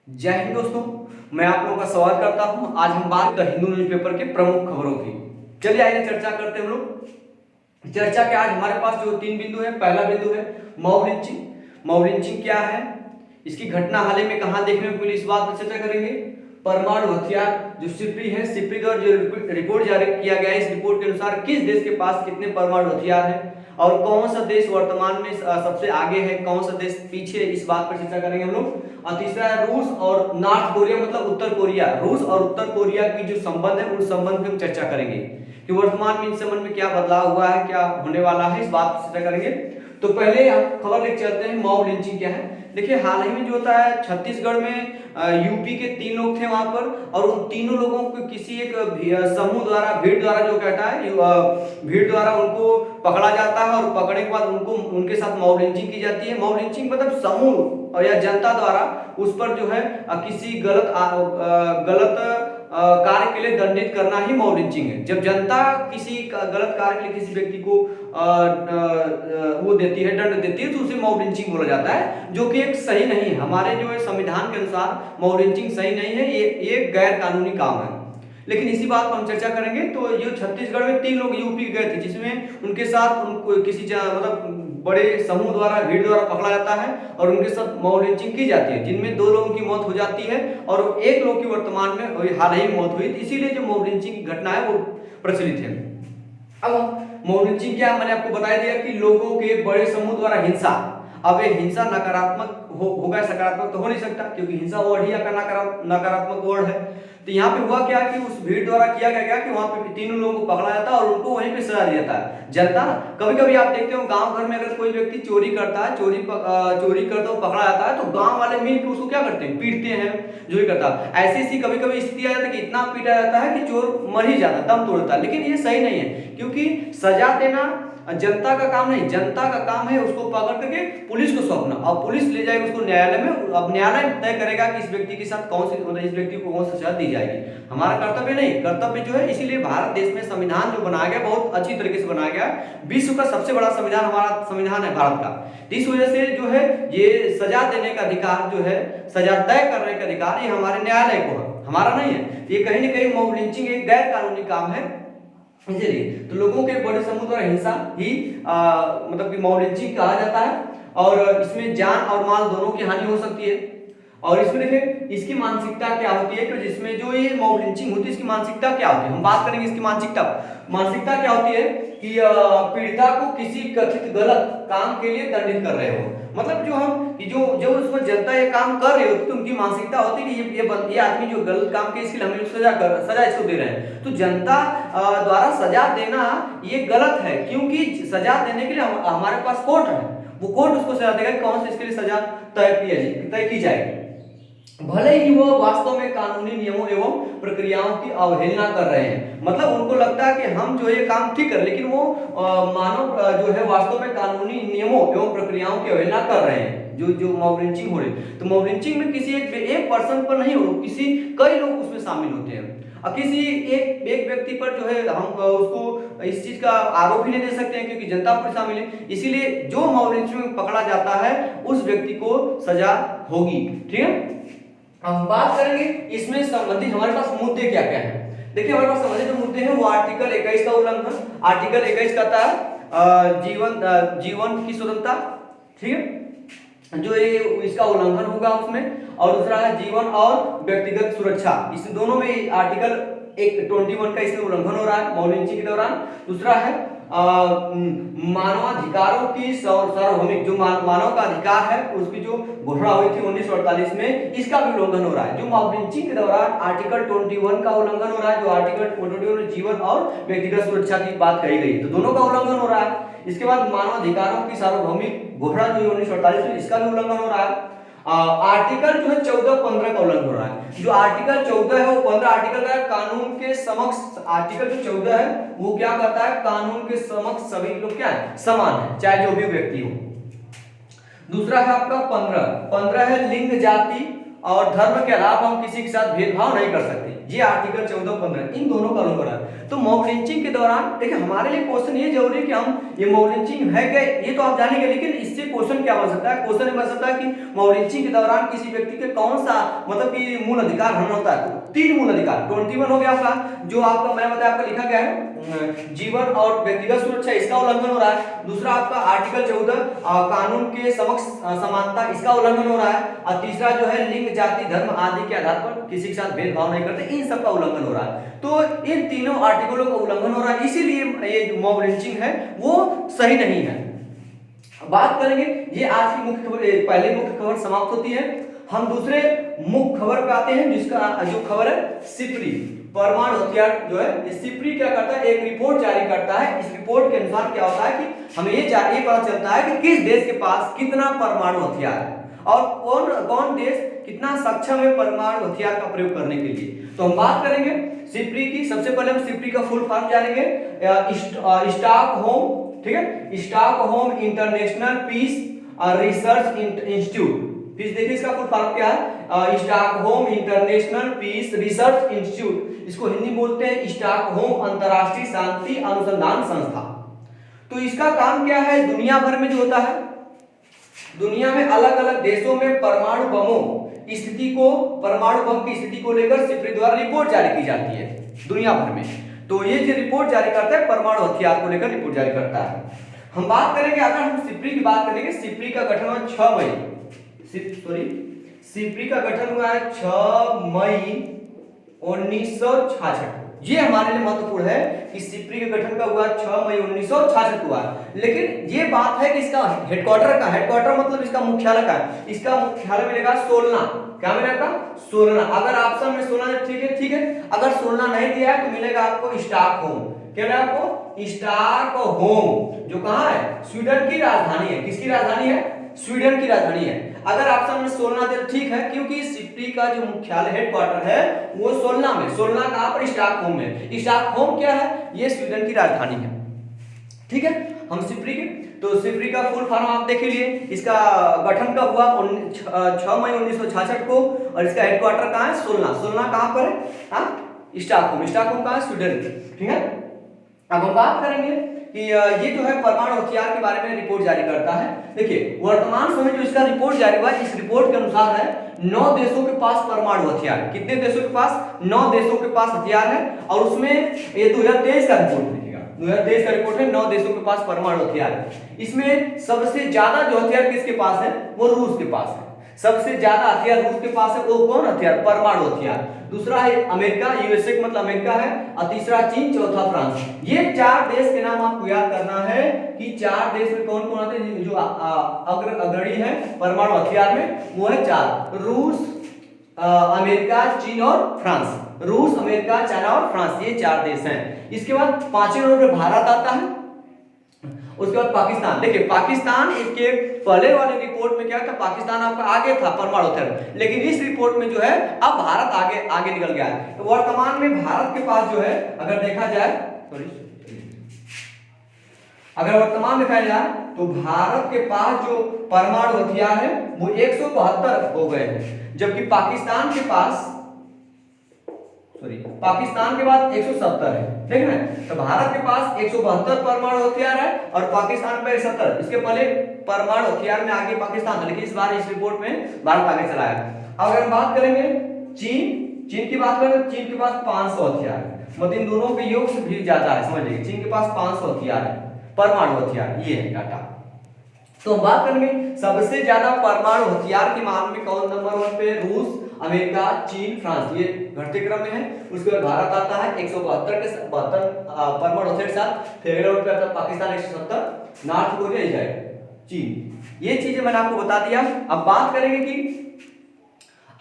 जय हिंद दोस्तों। मैं आप लोगों का स्वागत करता हूं। आज हम बात द हिंदू न्यूज़पेपर के प्रमुख खबरों की। चलिए आइए चर्चा करते हैं हम लोग। चर्चा के आज हमारे पास जो 3 बिंदु है। पहला बिंदु है मॉब लिंचिंग। मॉब लिंचिंग क्या है, इसकी घटना हाल ही में कहां देखने को मिली, इस बात पर चर्चा करेंगे। परमाणु हथियार जो सिप्री है, सिप्री द्वारा जो रिपोर्ट जारी किया गया है, इस रिपोर्ट के अनुसार किस देश के पास कितने परमाणु हथियार है और कौन सा देश वर्तमान में सबसे आगे है, कौन सा देश पीछे, इस बात पर चर्चा करेंगे हम लोग। और तीसरा है रूस और नॉर्थ कोरिया मतलब उत्तर कोरिया। रूस और उत्तर कोरिया की जो संबंध है उस संबंध में हम चर्चा करेंगे कि वर्तमान में इन संबंध में क्या बदलाव हुआ है, क्या होने वाला है, इस बात पर चर्चा करेंगे। तो पहले हम खबर लेके चलते हैं मॉब लिंचिंग क्या है। देखिए हाल ही में जो होता है छत्तीसगढ़ में यूपी के 3 लोग थे वहां पर, और उन तीनों लोगों को किसी एक समूह द्वारा, भीड़ द्वारा जो कहता है, भीड़ द्वारा उनको पकड़ा जाता है और पकड़ने के बाद उनको उनके साथ मॉब लिंचिंग की जाती है। मॉब लिंचिंग मतलब समूह या जनता द्वारा उस पर जो है किसी गलत कार्य के लिए दंडित करना ही मॉब लिंचिंग है। जब जनता किसी गलत कार्य के लिए किसी व्यक्ति को वो देती है, दंड देती है, तो उसे मॉब लिंचिंग बोला जाता है, जो कि एक सही नहीं है। हमारे जो है संविधान के अनुसार मॉब लिंचिंग सही नहीं है, ये गैर कानूनी काम है। लेकिन इसी बात पर हम चर्चा करेंगे। तो ये छत्तीसगढ़ में 3 लोग यूपी गए थे, जिसमें उनके साथ उनको किसी मतलब बड़े समूह द्वारा, भीड़ द्वारा पकड़ा जाता है और उनके साथ मॉब लिंचिंग की जाती है, जिनमें 2 लोगों की मौत हो जाती है और 1 लोग की वर्तमान में हाल ही में मौत हुई। इसीलिए जो मॉब लिंचिंग की घटना है वो प्रचलित है। अब मॉब लिंचिंग क्या, मैंने आपको बता दिया कि लोगों के बड़े समूह द्वारा हिंसा। अब ये हिंसा नकारात्मक होगा, सकारात्मक तो हो नहीं सकता, क्योंकि हिंसा वर्ड ही नकारात्मक वर्ड है। तो यहाँ पे हुआ क्या कि उस भीड़ द्वारा किया गया कि वहां पे 3 लोगों को पकड़ा जाता है और उनको वहीं पे सजा दिया जाता है। जनता कभी कभी आप देखते हो गांव घर में अगर कोई व्यक्ति चोरी करता है, चोरी करता हुआ पकड़ा जाता है, तो गांव वाले मिलकर उसको क्या करते हैं, पीटते हैं, जो भी करता है। ऐसी कभी कभी स्थिति आ जाती है कि इतना पीटा जाता है कि चोर मर ही जाता है, दम तोड़ता है। लेकिन ये सही नहीं है, क्योंकि सजा देना जनता का काम नहीं, जनता का काम है उसको पकड़ करके पुलिस को सौंपना, और पुलिस ले जाएगी उसको न्यायालय में। अब न्यायालय तय करेगा कि इस व्यक्ति के साथ कौन सी, मतलब इस व्यक्ति को कौन सी सजा दी जाएगी। हमारा कर्तव्य नहीं, कर्तव्य जो है। इसीलिए भारत देश में संविधान जो बनाया गया बहुत अच्छी तरीके से बनाया गया। विश्व का सबसे बड़ा संविधान हमारा संविधान है भारत का। इस वजह से जो है ये सजा देने का अधिकार जो है, सजा तय करने का अधिकार, ये हमारे न्यायालय को है, हमारा नहीं है। ये कहीं ना कहीं मॉब लिंचिंग एक गैर कानूनी काम है। इसलिए तो लोगों के बड़े समूह द्वारा हिंसा ही मतलब कि मॉब लिंचिंग कहा जाता है, और इसमें जान और माल दोनों की हानि हो सकती है। और इसमें देखिए इसकी मानसिकता क्या होती है कि जिसमें जो ये मॉब लिंचिंग होती है, इसकी मानसिकता क्या होती है, हम बात करेंगे इसकी मानसिकता क्या होती है कि पीड़िता को किसी कथित गलत काम के लिए दंडित कर रहे हो। मतलब जो हम जो उसमें जनता ये काम कर रही होती है, तो उनकी मानसिकता होती है कि ये आदमी जो गलत काम के, इसके लिए हमें सजा इसको दे रहे हैं। तो जनता द्वारा सजा देना ये गलत है, क्योंकि सजा देने के लिए हमारे पास कोर्ट है, वो कोर्ट उसको सजा देगा कौन सी इसके लिए सजा तय की जाएगी, भले ही वो वास्तव में कानूनी नियमों एवं प्रक्रियाओं की अवहेलना कर रहे हैं। मतलब उनको लगता है कि हम जो ये काम ठीक है, लेकिन वो मानव जो है वास्तव में कानूनी नियमों एवं प्रक्रियाओं की अवहेलना कर रहे हैं, जो मॉब लिंचिंग हो रही है। तो मॉब लिंचिंग में किसी एक पर्सन पर नहीं हो, कई लोग उसमें शामिल होते हैं। और किसी एक व्यक्ति पर जो है हम उसको इस चीज का आरोप ही नहीं दे सकते हैं, क्योंकि जनता पर शामिल है। इसीलिए जो मॉब लिंचिंग में पकड़ा जाता है उस व्यक्ति को सजा होगी। ठीक है, हम बात करेंगे इसमें संबंधित हमारे पास मुद्दे क्या क्या हैं। देखिए हमारे पास संबंधित जो मुद्दे हैं वो आर्टिकल 21 का उल्लंघन। आर्टिकल 21 कहता है जीवन की स्वतंत्रता, ठीक है, जो ये इसका उल्लंघन होगा उसमें। और दूसरा है जीवन और व्यक्तिगत सुरक्षा, इस दोनों में आर्टिकल 21 का इसमें उल्लंघन हो रहा है मॉब लिंचिंग के दौरान। दूसरा है मानवाधिकारों की सार्वभौमिक, जो मानव का अधिकार है उसकी जो घोषणा हुई थी 1948 में, इसका भी उल्लंघन हो रहा है। जो मॉब लिंचिंग के दौरान आर्टिकल 21 का उल्लंघन हो रहा है, जो आर्टिकल 21 में जीवन और व्यक्तिगत सुरक्षा की बात कही गई, तो दोनों का उल्लंघन हो रहा है। इसके बाद मानवाधिकारों की सार्वभौमिक घोषणा जो 1948 में, इसका भी उल्लंघन हो रहा है। आर्टिकल जो है 14-15 का उल्लंघन हो रहा है। जो आर्टिकल 14 है वो 15 आर्टिकल का कानून के समक्ष, आर्टिकल जो 14 है वो क्या कहता है, कानून के समक्ष सभी लोग क्या है, समान है, चाहे जो भी व्यक्ति हो। दूसरा है आपका 15 है लिंग, जाति और धर्म के अलावा हम किसी के साथ भेदभाव नहीं कर सकते। ये आर्टिकल 14-15 इन दोनों का उल्लंघन है। तो मॉब लिंचिंग के दौरान देखिए हमारे लिए क्वेश्चन ये जरूरी है कि हम ये मॉब लिंचिंग है क्या ये तो आप जानेंगे, लेकिन इससे क्वेश्चन क्या बन सकता है, क्वेश्चन ये बन सकता है कि मॉब लिंचिंग के दौरान किसी व्यक्ति के कौन सा मतलब कि मूल अधिकार हनन होता है। तो 3 मूल अधिकार 21 हो गया आपका, जो आपका मैंने बताया आपका लिखा गया है जीवन और व्यक्तिगत सुरक्षा, इसका उल्लंघन हो रहा है। दूसरा आपका आर्टिकल 14 कानून के समक्ष समानता, इसका उल्लंघन हो रहा है। और तीसरा जो है लिंग, जाति, धर्म आदि के आधार पर किसी के साथ भेदभाव नहीं करते, इन सब का उल्लंघन हो रहा है। तो इन तीनों आर्टिकलों का उल्लंघन हो रहा है, इसीलिए ये जो मॉब लिंचिंग है वो सही नहीं है। बात करेंगे ये आज की मुख्य खबर, पहले मुख्य खबर समाप्त होती है, हम दूसरे मुख्य खबर पे आते हैं, जिसका जो खबर है सिप्री परमाणु हथियार जो है। सिप्री क्या करता है, एक रिपोर्ट जारी करता है। इस रिपोर्ट के अनुसार क्या होता है कि हमें ये पता चलता है कि किस देश के पास कितना परमाणु हथियार है और कौन कौन देश कितना सक्षम है परमाणु हथियार का प्रयोग करने के लिए। तो हम बात करेंगे सिप्री की। सबसे पहले हम सिप्री का फुल फॉर्म जानेंगे, स्टॉकहोम, ठीक है, Stockholm International Peace Research Institute. Peace देखिए इसका फुल फॉर्म क्या है, Stockholm International Peace Research Institute, इसको हिंदी बोलते हैं स्टॉकहोम अंतरराष्ट्रीय शांति अनुसंधान संस्था। तो इसका काम क्या है, दुनिया भर में जो होता है, दुनिया में अलग अलग देशों में परमाणु बमों स्थिति को, परमाणु बम की स्थिति को लेकर सिप्री द्वारा रिपोर्ट जारी की जाती है दुनिया भर में। तो ये जो रिपोर्ट जारी करता है परमाणु हथियार को लेकर रिपोर्ट जारी करता है। हम बात करेंगे, अगर हम सिप्री की बात करेंगे, सिप्री का गठन हुआ 6 मई, सिप्री का गठन हुआ है 6 मई 1966। ये हमारे लिए महत्वपूर्ण है कि सिप्री के गठन का हुआ 6 मई 1966 हुआ। लेकिन ये बात है कि इसका हेडक्वार्टर मतलब इसका मुख्यालय का है, इसका मुख्यालय मिलेगा सोलना। क्या मिलेगा, सोलना। अगर ऑप्शन में सोलना ठीक है, अगर सोलना नहीं दिया है तो मिलेगा आपको स्टॉकहोम। क्या मिलेगा आपको, स्टॉकहोम, जो कहां है, स्वीडन की राजधानी है। किसकी राजधानी है, स्वीडन की राजधानी है। अगर ऑप्शन में सोलना दे ठीक है, क्योंकि सिप्री का जो मुख्यालय हेडक्वार्टर है वो सोलना में, सोलना कहां पर, स्टॉकहोम में। स्टॉकहोम क्या है, ये स्वीडन की राजधानी है। ठीक है, हम सिप्री के, तो सिप्री का फुल फॉर्म आप देख लीजिए, इसका गठन कब हुआ 6 मई 1966 को, और इसका हेडक्वार्टर कहां है, सोलना। सोलना कहां पर है, स्टॉकहोम। स्टॉकहोम कहां है, स्वीडन। ठीक है, अब हम बात करेंगे कि ये जो है परमाणु हथियार के बारे में रिपोर्ट जारी करता है। देखिए वर्तमान समय जो इसका रिपोर्ट जारी हुआ है, इस रिपोर्ट के अनुसार है 9 देशों के पास परमाणु हथियार। कितने देशों के पास, 9 देशों के पास हथियार है। और उसमें ये 2023 का रिपोर्ट देखिएगा, 2023 का रिपोर्ट है, 9 देशों के पास परमाणु हथियार है। इसमें सबसे ज्यादा जो हथियार किसके पास है, वो रूस के पास है। सबसे ज्यादा हथियार रूस के पास है, वो कौन हथियार, परमाणु हथियार। दूसरा है अमेरिका, यूएसए का मतलब अमेरिका है, और तीसरा चीन, चौथा फ्रांस। ये 4 देश के नाम आपको याद करना है कि 4 देश में कौन कौन आते हैं जो अग्रणी है परमाणु हथियार में, वो है 4, रूस, अमेरिका, चीन और फ्रांस। रूस, अमेरिका, चाइना और फ्रांस, ये 4 देश हैं। इसके बाद 5वें नंबर पे भारत आता है, उसके बाद पाकिस्तान। देखिए पाकिस्तान इसके पहले वाले रिपोर्ट में क्या था, पाकिस्तान आपका आगे था परमाणु हथियार, लेकिन इस रिपोर्ट में जो है अब भारत आगे निकल गया है। तो वर्तमान में भारत के पास जो है, अगर देखा जाए, अगर वर्तमान देखा जाए तो भारत के पास जो परमाणु हथियार है वो 172 हो गए हैं, जबकि पाकिस्तान के पास पाकिस्तान के बाद 170 है। ठीक है, तो भारत के पास 172 परमाणु हथियार है और पाकिस्तान पे 170। इसके पहले परमाणु हथियार में आगे पाकिस्तान था, लेकिन इस बार इस रिपोर्ट में भारत आगे चला है। अगर हम बात करेंगे चीन की बात करें, चीन के पास 500 हथियार है, मतलब इन दोनों के योग से भी ज्यादा है, समझ लीजिए। चीन के पास 500 हथियार है, परमाणु हथियार, ये है डाटा। तो हम बात करेंगे सबसे ज्यादा परमाणु हथियार के मामले में कौन नंबर 1 पे, रूस, अमेरिका, चीन, फ्रांस, ये घटते क्रम में है। उसके बाद भारत आता है 172 के 72 परमाणु हथियार के साथ, फिर अगले नंबर पे आता है पाकिस्तान 170, नॉर्थ कोरिया, इजराइल, चीन। ये चीजें मैंने आपको बता दिया। अब बात करेंगे कि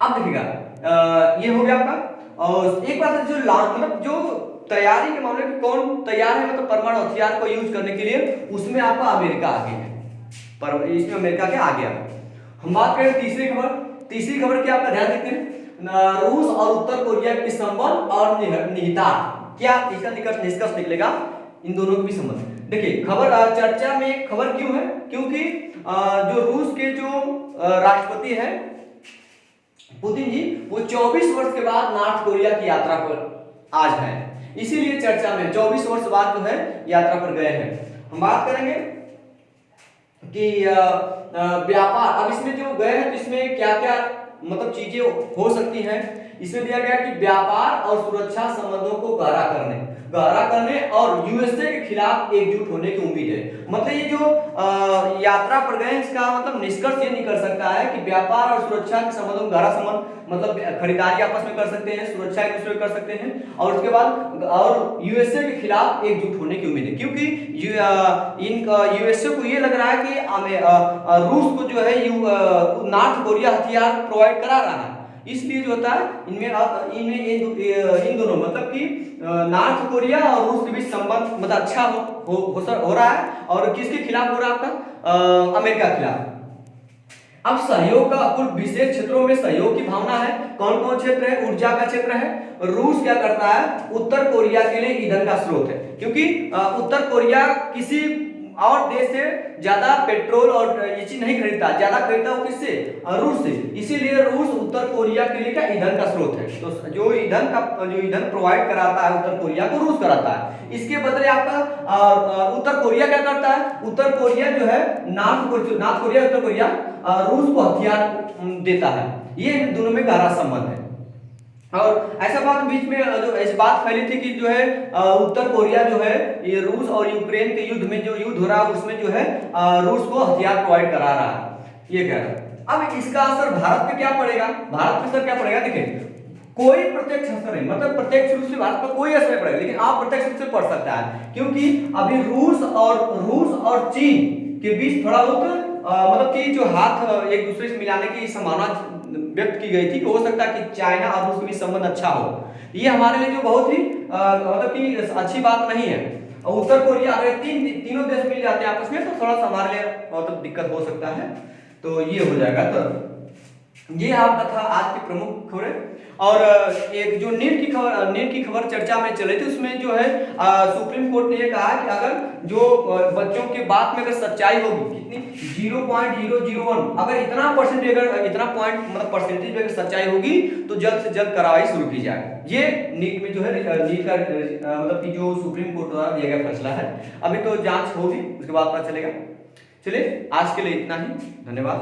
अब देखिएगा ये हो गया आपका। और एक बात है जो मतलब जो तैयारी के मामले में कौन तैयार है, मतलब परमाणु हथियार को यूज करने के लिए, उसमें आपका अमेरिका आगे है, पर इसमें अमेरिका के आगे है। हम बात करें तीसरी खबर क्या आपका ध्यान देते हैं, रूस और उत्तर कोरिया के संबंध और निहितार्थ। क्या इसका निष्कर्ष निकलेगा, इन दोनों के भी संबंध। देखिए खबर चर्चा में खबर क्यों है, क्योंकि जो रूस के जो राष्ट्रपति है पुतिन जी वो 24 वर्ष के बाद नॉर्थ कोरिया की यात्रा पर आज है, इसीलिए चर्चा में 24 वर्ष बाद जो है यात्रा पर गए हैं। हम बात करेंगे कि व्यापार, अब इसमें जो गए हैं तो इसमें क्या क्या मतलब चीजें हो सकती हैं। इसमें दिया गया कि व्यापार और सुरक्षा संबंधों को गहरा करने और यूएसए के खिलाफ एकजुट होने की उम्मीद है। मतलब ये जो यात्रा पर गए इसका मतलब निष्कर्ष ये निकल सकता है कि व्यापार और सुरक्षा के संबंधों में गहरा संबंध, मतलब खरीदारी आपस में कर सकते हैं, सुरक्षा एक दूसरे कर सकते हैं, और उसके बाद और यूएसए के खिलाफ एकजुट होने की उम्मीद है। क्योंकि यूएसए को ये लग रहा है कि रूस को जो है नॉर्थ कोरिया हथियार प्रोवाइड करा रहा है, इसलिए जो होता है इनमें इन दोनों मतलब कि नॉर्थ कोरिया और रूस के बीच संबंध मतलब अच्छा हो रहा है। और किसके खिलाफ हो रहा है आपका? अमेरिका के खिलाफ। अब सहयोग का कुल विशेष क्षेत्रों में सहयोग की भावना है। कौन कौन क्षेत्र है? ऊर्जा का क्षेत्र है। रूस क्या करता है? उत्तर कोरिया के लिए ईंधन का स्रोत है, क्योंकि उत्तर कोरिया किसी और देश से ज्यादा पेट्रोल और ये चीज नहीं खरीदता, ज्यादा खरीदता वो किससे? रूस से। इसीलिए रूस उत्तर कोरिया के लिए क्या ईंधन का स्रोत है। तो जो ईंधन प्रोवाइड कराता है उत्तर कोरिया को, रूस कराता है। इसके बदले आपका उत्तर कोरिया क्या करता है? उत्तर कोरिया जो है नॉर्थ कोरिया उत्तर कोरिया रूस को हथियार देता है। ये दोनों में गहरा संबंध है। और ऐसा बात बीच में जो ऐसी बात फैली थी कि जो है उत्तर कोरिया जो है ये रूस और यूक्रेन के युद्ध में जो युद्ध हो रहा है उसमें जो है रूस को हथियार प्रोवाइड करा रहा है, ये कह रहा है। अब इसका असर भारत पे क्या पड़ेगा? भारत पे असर क्या पड़ेगा? देखिए, कोई प्रत्यक्ष असर नहीं, मतलब प्रत्यक्ष रूप से भारत पर कोई असर नहीं पड़ेगा, लेकिन अप्रत्यक्ष रूप से पड़ सकता है। क्योंकि अभी रूस और चीन के बीच थोड़ा बहुत मतलब कि जो हाथ एक दूसरे से मिलाने की संभावना व्यक्त की गई थी कि हो सकता है कि चाइना और रूस के बीच संबंध अच्छा हो। ये हमारे लिए जो बहुत ही मतलब कि अच्छी बात नहीं है। और उत्तर कोरिया अगर तीनों देश मिल जाते हैं आपस में तो थोड़ा सा हमारे लिए मतलब दिक्कत हो सकता है। तो ये हो जाएगा। तो ये आपका था आज की प्रमुख खबरें। और एक जो नीट की खबर चर्चा में चली थी उसमें जो है सुप्रीम कोर्ट ने ये कहा कि अगर जो बच्चों के बात में अगर सच्चाई होगी कितनी 0.001 अगर इतना परसेंटेज मतलब परसेंटेज में अगर सच्चाई होगी तो जल्द से जल्द कार्रवाई शुरू की जाए। ये नीट में जो है नीट का मतलब कि जो सुप्रीम कोर्ट द्वारा दिया गया फैसला है। अभी तो जांच होगी, उसके बाद पता चलेगा। चलिए आज के लिए इतना ही, धन्यवाद।